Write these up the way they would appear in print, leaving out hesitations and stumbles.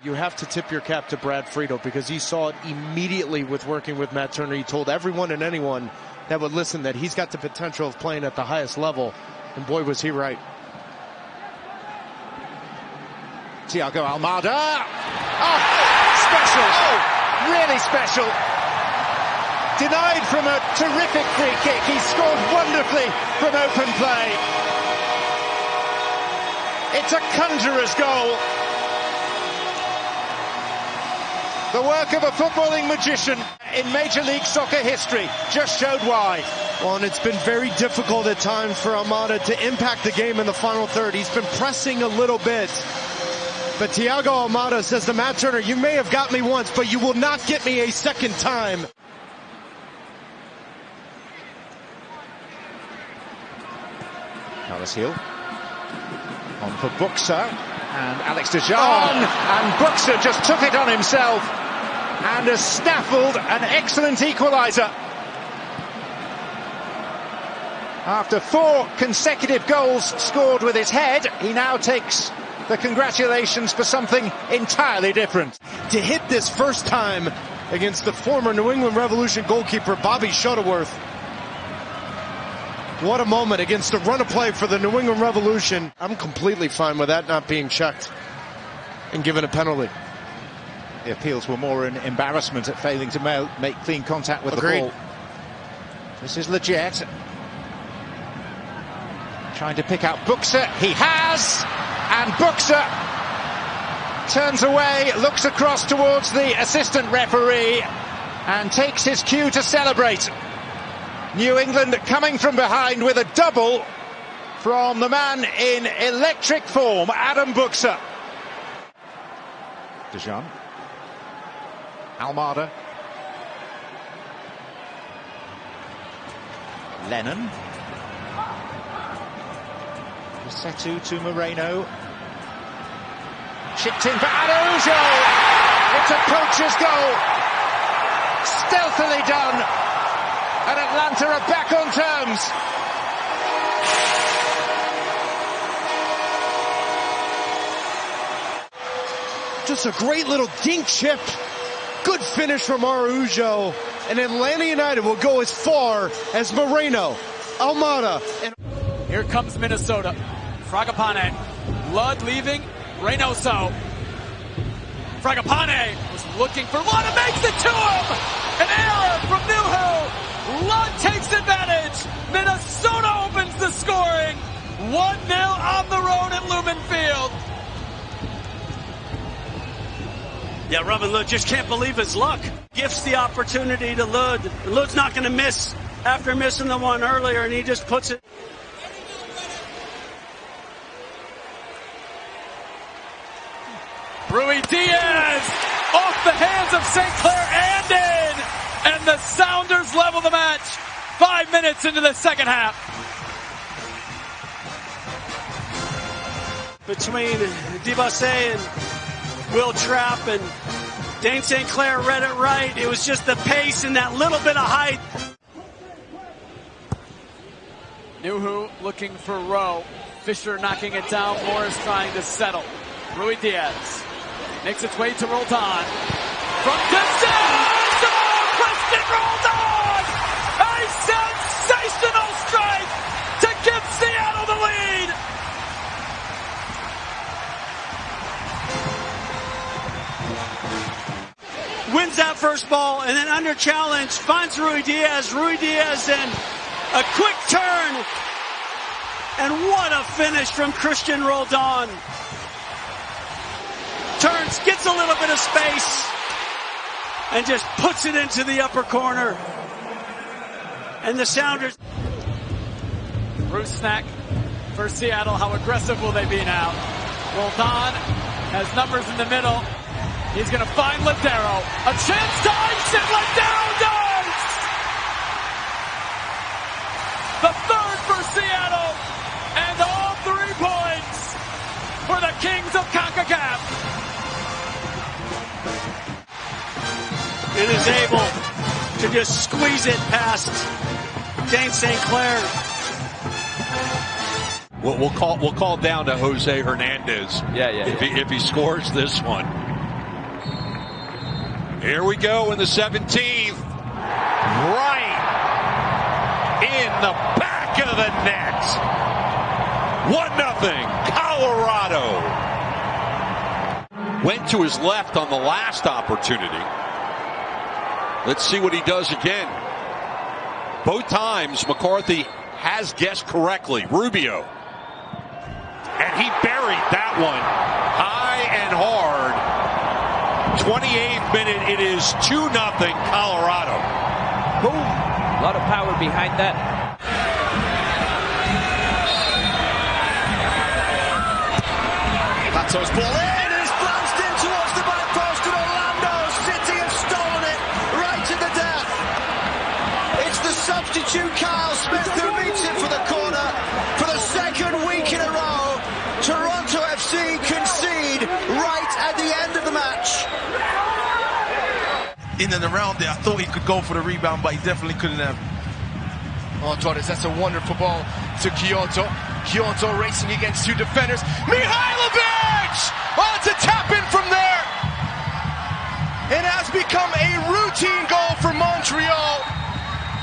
You have to tip your cap to Brad Friedel because he saw it immediately with working with Matt Turner. He told everyone and anyone that would listen that he's got the potential of playing at the highest level, and boy was he right. Thiago Almada. Oh, special. Oh, really special. Denied from a terrific free kick. He scored wonderfully from open play. It's a conjurer's goal. The work of a footballing magician in Major League Soccer history just showed why. Well, and it's been very difficult at times for Almada to impact the game in the final third. He's been pressing a little bit. But Thiago Almada says to Matt Turner, you may have got me once, but you will not get me a second time. Carlos Hill on for Buxa and Alex de Jong, and Buxa just took it on himself and has snaffled an excellent equaliser. After 4 consecutive goals scored with his head, he now takes the congratulations for something entirely different. To hit this first time against the former New England Revolution goalkeeper Bobby Shuttleworth. What a moment against the run of play for the New England Revolution. I'm completely fine with that not being checked and given a penalty. The appeals were more an embarrassment at failing to make clean contact with Agreed. the ball. This is legit. Trying to pick out Buxa. He has! And Buxa turns away, looks across towards the assistant referee and takes his cue to celebrate. New England coming from behind with a double from the man in electric form, Adam Buxa. De Jong. Almada. Lennon. Setu to Moreno. Chipped in for Araujo. It's a poacher's goal. Stealthily done. And Atlanta are back on terms. Just a great little dink chip. Good finish from Araujo. And Atlanta United will go as far as Moreno, Almada, and here comes Minnesota. Fragapane. Ludd leaving. Reynoso. Fragapane was looking for Ludd and makes it to him! An error from Newhill. Ludd takes advantage. Minnesota opens the scoring. 1-0 on the road at Lumen Field. Yeah, Robin Ludd just can't believe his luck. Gifts the opportunity to Ludd. Ludd's not going to miss after missing the one earlier, and he just puts it. Rui Diaz off the hands of St. Clair and in. And the Sounders level the match 5 minutes into the second half. Between Dibassé and Will Trapp, and Dane St. Clair read it right. It was just the pace and that little bit of height. Nuhu looking for Rowe. Fisher knocking it down. Morris trying to settle. Rui Diaz makes its way to Roldan. From distance! Oh, Preston Roldan! A sensational strike to give Seattle the lead! Wins that first ball, and then under challenge finds Rui Diaz. Rui Diaz in a quick turn. And what a finish from Christian Roldan. Turns, gets a little bit of space, and just puts it into the upper corner. And the Sounders. Bruce Snack for Seattle. How aggressive will they be now? Roldan has numbers in the middle. He's going to find Ladero. A chance to ice it. Ladero does! The third for Seattle. And all 3 points for the Kings of CONCACAF. And is able to just squeeze it past Dane St. Clair. We'll call down to Jose Hernandez. Yeah. If he scores this one. Here we go in the 17th. Right in the back of the net. 1-0 Colorado. Went to his left on the last opportunity. Let's see what he does again. Both times McCarthy has guessed correctly. Rubio. And he buried that one high and hard. 28th minute, it is 2-0 Colorado. Boom. A lot of power behind that. Pato's ball in, and it's bounced in towards the back post, and Orlando City have stolen it right to the death. It's the substitute Kyle Smith who meets it for the corner for the second week in a row. Toronto FC concede right at the end of the match. In and around there, I thought he could go for the rebound, but he definitely couldn't have. Oh, Torres, that's a wonderful ball to Kyoto. Kyoto racing against two defenders. Mihailovic! Oh, it's a tap in from there. It has become a routine goal for Montreal.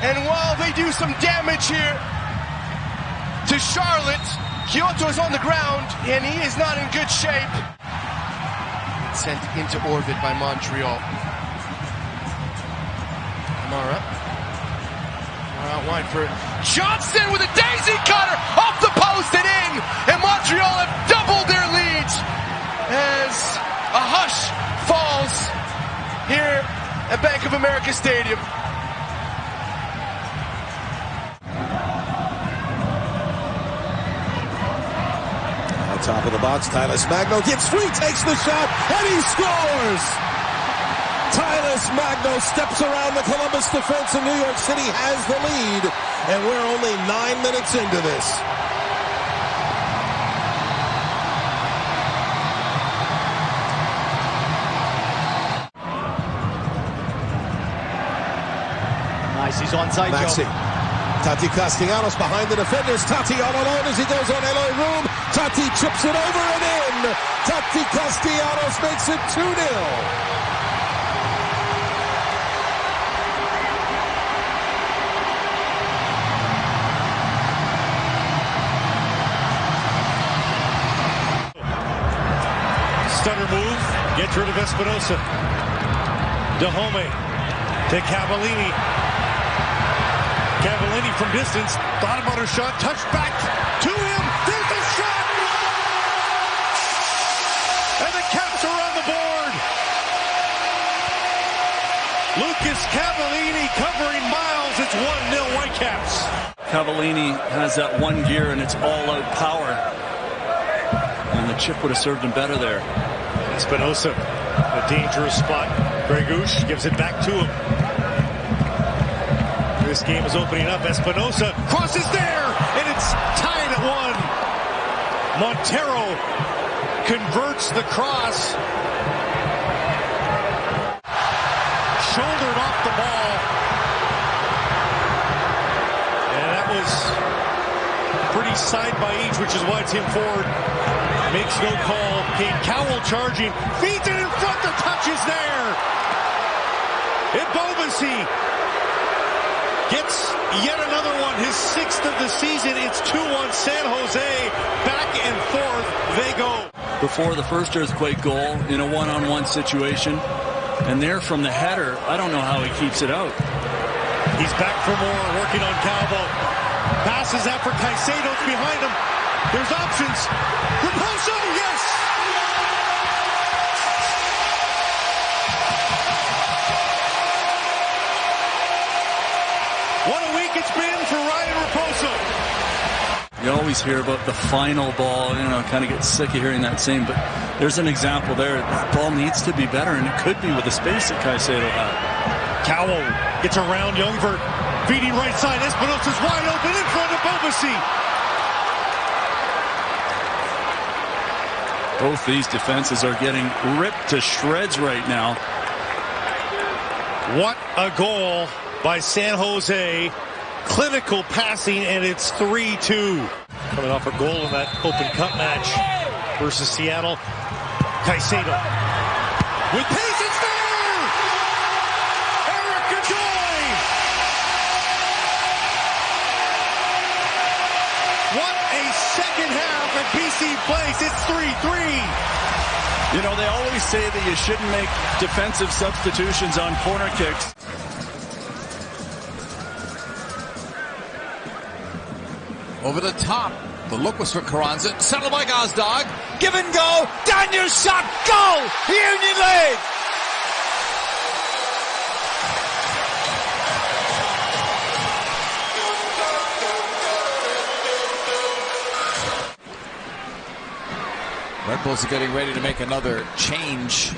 And while they do some damage here to Charlotte, Kyoto is on the ground, and he is not in good shape. Sent into orbit by Montreal. Kamara. Out wide for Johnson with a daisy cutter off the post and in. And Montreal have doubled their leads as a hush falls here at Bank of America Stadium. Top of the box, Tyler Magno gets free, takes the shot, and he scores! Tyler Magno steps around the Columbus defense, and New York City has the lead, and we're only 9 minutes into this. Nice, he's onside, Maxi. Joe. Tati Castellanos behind the defenders. Tati all alone as he goes on Eloy Room. Tati chips it over and in. Tati Castellanos makes it 2-0. Stutter move. Gets rid of Espinosa. Dahome to Cavallini. Cavallini from distance, thought about her shot, touched back to him, there's the shot! And the Caps are on the board! Lucas Cavallini covering Miles, it's 1-0 Whitecaps. Cavallini has that one gear and it's all-out power. And the chip would have served him better there. Espinosa, a dangerous spot. Gregush gives it back to him. This game is opening up. Espinosa crosses there, and it's tied at 1. Montero converts the cross. Shouldered off the ball. And that was pretty side by each, which is why Tim Ford makes no call. Kate Cowell charging. Feeds it in front. The touch is there. Ibobasi gets yet another one, his 6th of the season. It's 2-1 San Jose. Back and forth they go. Before the first earthquake goal in a one-on-one situation. And there from the header, I don't know how he keeps it out. He's back for more, working on Calvo. Passes out for Caicedo, it's behind him. There's options. Raposo, yes! What a week it's been for Ryan Raposo. You always hear about the final ball, kind of get sick of hearing that same, but there's an example there. The ball needs to be better, and it could be with the space that Caicedo had. Cowell gets around Youngvert, feeding right side. Espinosa's wide open in front of Bobasi. Both these defenses are getting ripped to shreds right now. What a goal by San Jose. Clinical passing, and it's 3-2. Coming off a goal in that Open Cup match versus Seattle. Caicedo with pace, it's there! Steve Place. It's 3-3. You know, they always say that you shouldn't make defensive substitutions on corner kicks. Over the top. The look was for Carranza. Settled by Gazdag. Give and go. Daniel's shot. Goal. Union lead. Red Bulls are getting ready to make another change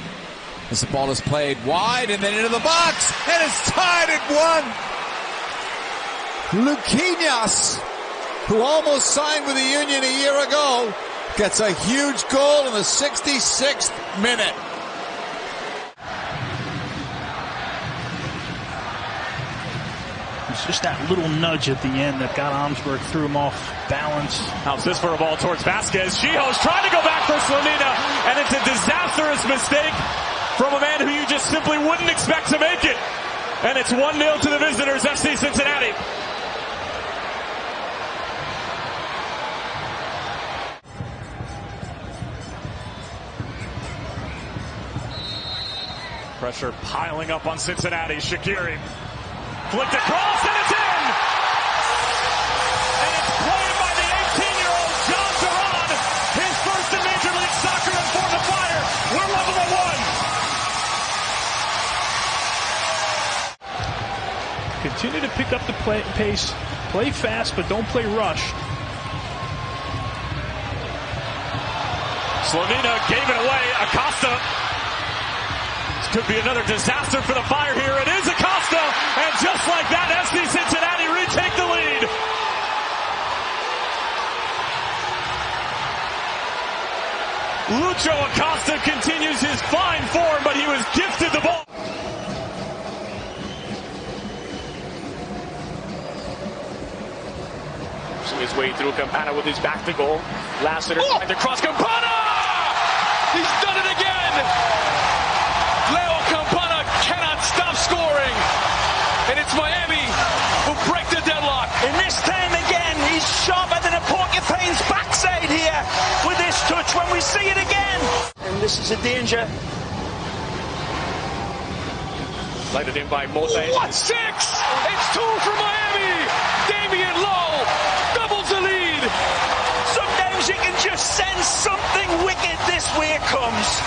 as the ball is played wide and then into the box, and it's tied at 1. Luquinhas, who almost signed with the Union a year ago, gets a huge goal in the 66th minute. It's just that little nudge at the end that got Omsberg, threw him off balance. How's this for a ball towards Vasquez? Gijo's trying to go back for Slonina, and it's a disastrous mistake from a man who you just simply wouldn't expect to make it. And it's 1-0 to the visitors, FC Cincinnati. Pressure piling up on Cincinnati. Shaqiri flicked across, and it's in! And it's played by the 18-year-old John Duran. His first in Major League Soccer, and for the Fire, we're level at 1. Continue to pick up the pace, play fast, but don't play rushed. Slonina gave it away. Acosta. Could be another disaster for the Fire here. It is Acosta, and just like that, FC Cincinnati retake the lead. Lucho Acosta continues his fine form, but he was gifted the ball. His way through Campana with his back to goal. Lassiter trying to cross Campana! He's done it again! Leo Campana cannot stop scoring. And it's Miami who break the deadlock. And this time again, he's sharper than a porcupine's backside here with this touch when we see it again. And this is a danger. Lighted in by Mota. What? 6! It's 2 for Miami. Damian Lowe doubles the lead. Sometimes you can just sense something wicked this way it comes.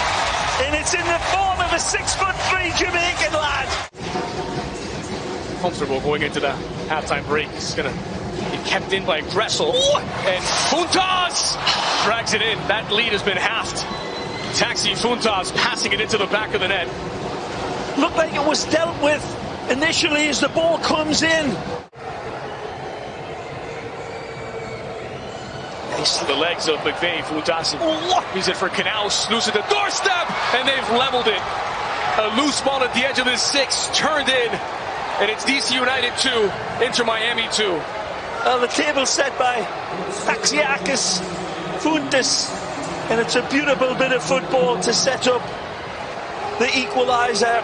And it's in the form of a 6'3" Jamaican lad. Comfortable going into the halftime break. He's going to be kept in by Gressel. And Funtas drags it in. That lead has been halved. Taxi Funtas passing it into the back of the net. Looked like it was dealt with initially as the ball comes in. The legs of McVeigh, Futasi. He's it for Knaus, loose at the doorstep, and they've leveled it. A loose ball at the edge of the 6, turned in, and it's DC United 2, Inter Miami 2. The table set by Taxiakis Funtas, and it's a beautiful bit of football to set up the equaliser.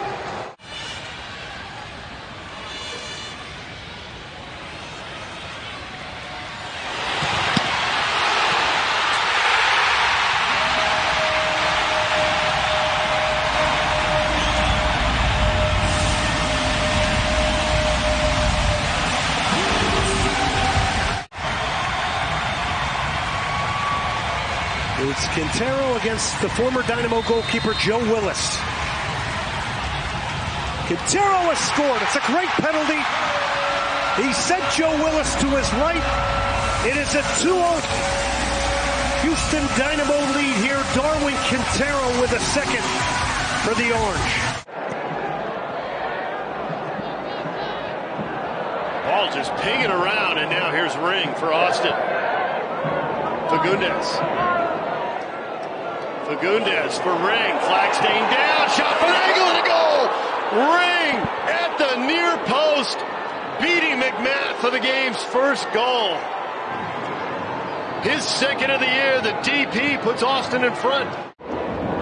It's Quintero against the former Dynamo goalkeeper Joe Willis. Quintero has scored. It's a great penalty. He sent Joe Willis to his right. It is a 2-0 Houston Dynamo lead here. Darwin Quintero with a second for the Orange. Ball just pinging around, and now here's Ring for Austin. Fagundes for Ring. Flag staying down. Shot for an angle and a goal. Ring at the near post, beating McMath for the game's first goal. His second of the year. The DP puts Austin in front.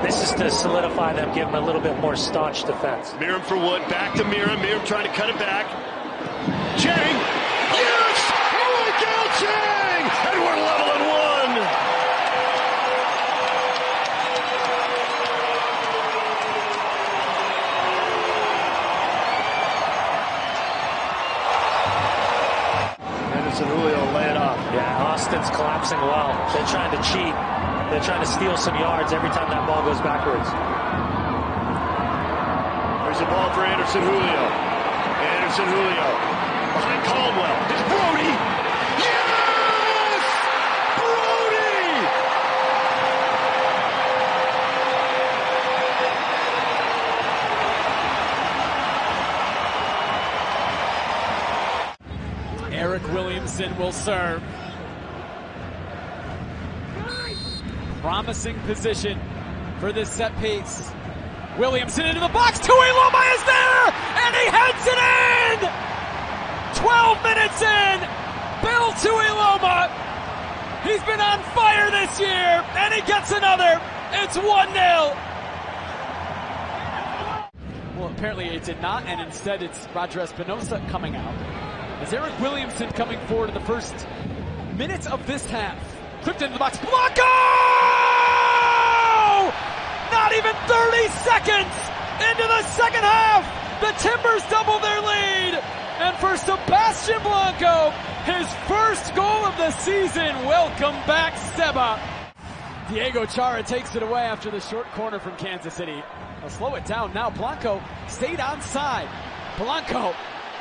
This is to solidify them, give them a little bit more staunch defense. Miram for Wood. Back to Miram. Miram trying to cut it back. Chang. Yes! Miguel Chang! And we're level at 1. resistance collapsing well. They're trying to cheat. They're trying to steal some yards every time that ball goes backwards. There's a ball for Anderson Julio. Anderson Julio behind Caldwell. It's Brody. Yes! Brody! Eric Williamson will serve. Promising position for this set piece. Williamson into the box. Tuiloma is there, and he heads it in! 12 minutes in, Bill Tuiloma. He's been on fire this year, and he gets another. It's 1-0. Well, apparently it did not, and instead it's Roger Espinosa coming out. As Eric Williamson coming forward in the first minutes of this half. Clipped into the box. Blanco! Not even 30 seconds into the second half. The Timbers double their lead. And for Sebastian Blanco, his first goal of the season. Welcome back, Seba. Diego Chara takes it away after the short corner from Kansas City. They'll slow it down now. Blanco stayed onside. Blanco,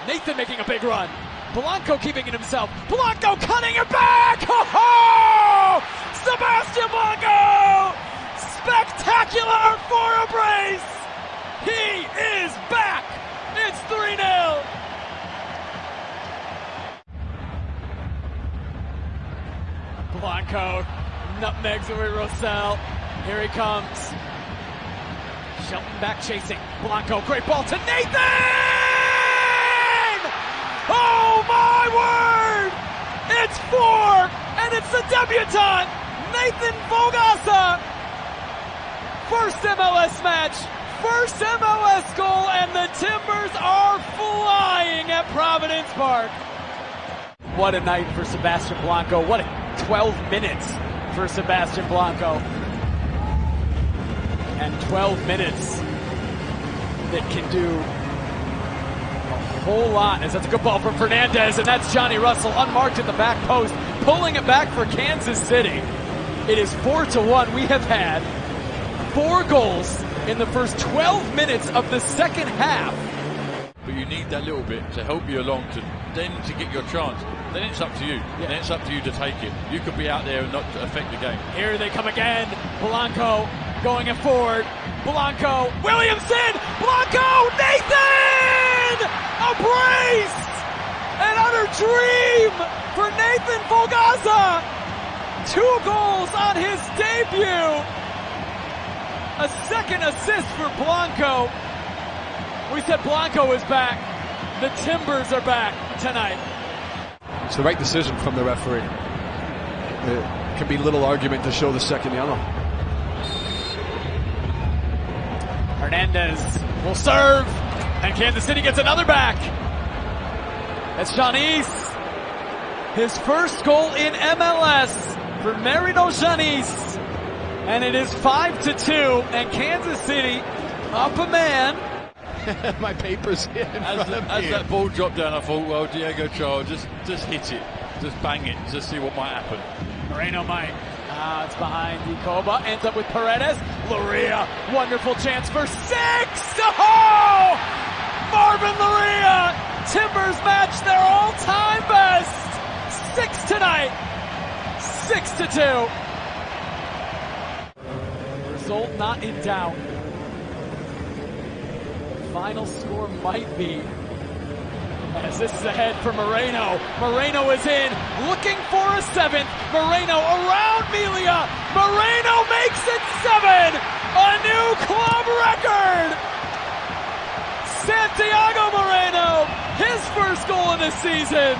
Nathan making a big run. Blanco keeping it himself. Blanco cutting it back! Ho-ho! Sebastian Blanco! Spectacular for a brace! He is back! It's 3-0! Blanco nutmegs away Rosell. Here he comes. Shelton back chasing. Blanco, great ball to Nathan! Oh my word! It's 4, and it's the debutant, Nathan Fogasa. First MLS match, first MLS goal, and the Timbers are flying at Providence Park. What a night for Sebastian Blanco. What a 12 minutes for Sebastian Blanco. And 12 minutes that can do a whole lot, as that's a good ball from Fernandez, and that's Johnny Russell unmarked at the back post, pulling it back for Kansas City. It is 4-1. We have had 4 goals in the first 12 minutes of the second half. But you need that little bit to help you along to get your chance. Then it's up to you. Yeah. Then it's up to you to take it. You could be out there and not affect the game. Here they come again. Blanco going it forward. Blanco, Williamson, Blanco, Nathan! A brace! An utter dream for Nathan Fogasa. 2 goals on his debut. A second assist for Blanco. We said Blanco is back. The Timbers are back tonight. It's the right decision from the referee. There can be little argument to show the second yellow. Hernandez will serve, and Kansas City gets another back. That's Janice. His first goal in MLS for Marino Janice. And it is 5-2, and Kansas City up a man. My paper's here as that ball dropped down, I thought, well, Diego Chara, just hit it. Just bang it. Just see what might happen. Moreno might. It's behind Ikoba. Ends up with Paredes. Luria. Wonderful chance for 6. Oh! Marvin Luria. Timbers match their all-time best. 6 tonight. 6-2. Result not in doubt. Final score might be, as this is ahead for Moreno. Moreno is in, looking for a 7th. Moreno around Melia. Moreno makes it 7. A new club record. Santiago Moreno, his first goal of the season.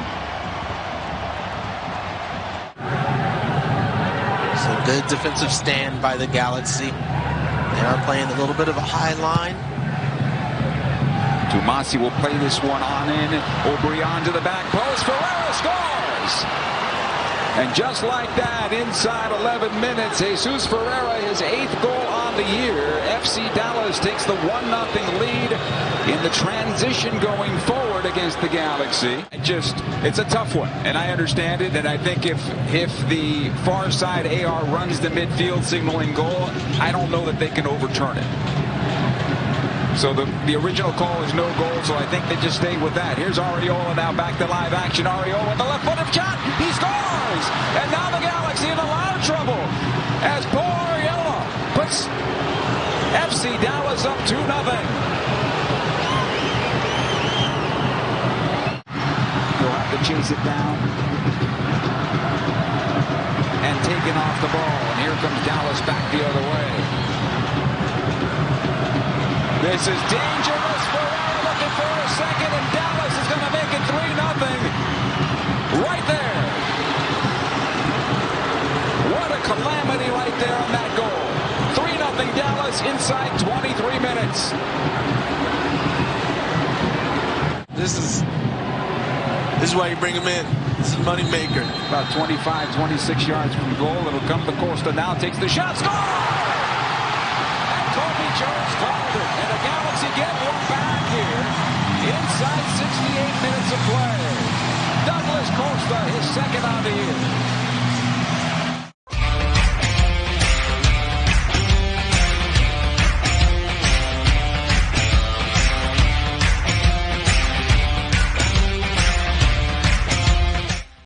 So good defensive stand by the Galaxy. They are playing a little bit of a high line. Tomasi will play this one on in. O'Brien to the back post. Ferreira scores! And just like that, inside 11 minutes, Jesus Ferreira, his 8th goal on the year. FC Dallas takes the 1-0 lead in the transition going forward against the Galaxy. It's a tough one, and I understand it. And I think if the far side AR runs the midfield signaling goal, I don't know that they can overturn it. So the original call is no goal, so I think they just stay with that. Here's Arriola now back to live action. Arriola with the left-footed shot. He scores! And now the Galaxy in a lot of trouble as Paul Arriola puts FC Dallas up 2-0. He'll have to chase it down. And taken off the ball. And here comes Dallas back the other way. This is dangerous. Ferreira looking for a second, and Dallas is going to make it 3-0 right there. What a calamity right there on that goal. 3-0 Dallas inside 23 minutes. This is why you bring him in. This is money maker. About 25, 26 yards from goal. It'll come to Costa now. Takes the shot. Score! Toby Jones called it, and the Galaxy get one back here inside 68 minutes of play. Douglas Costa, his 2nd on the year.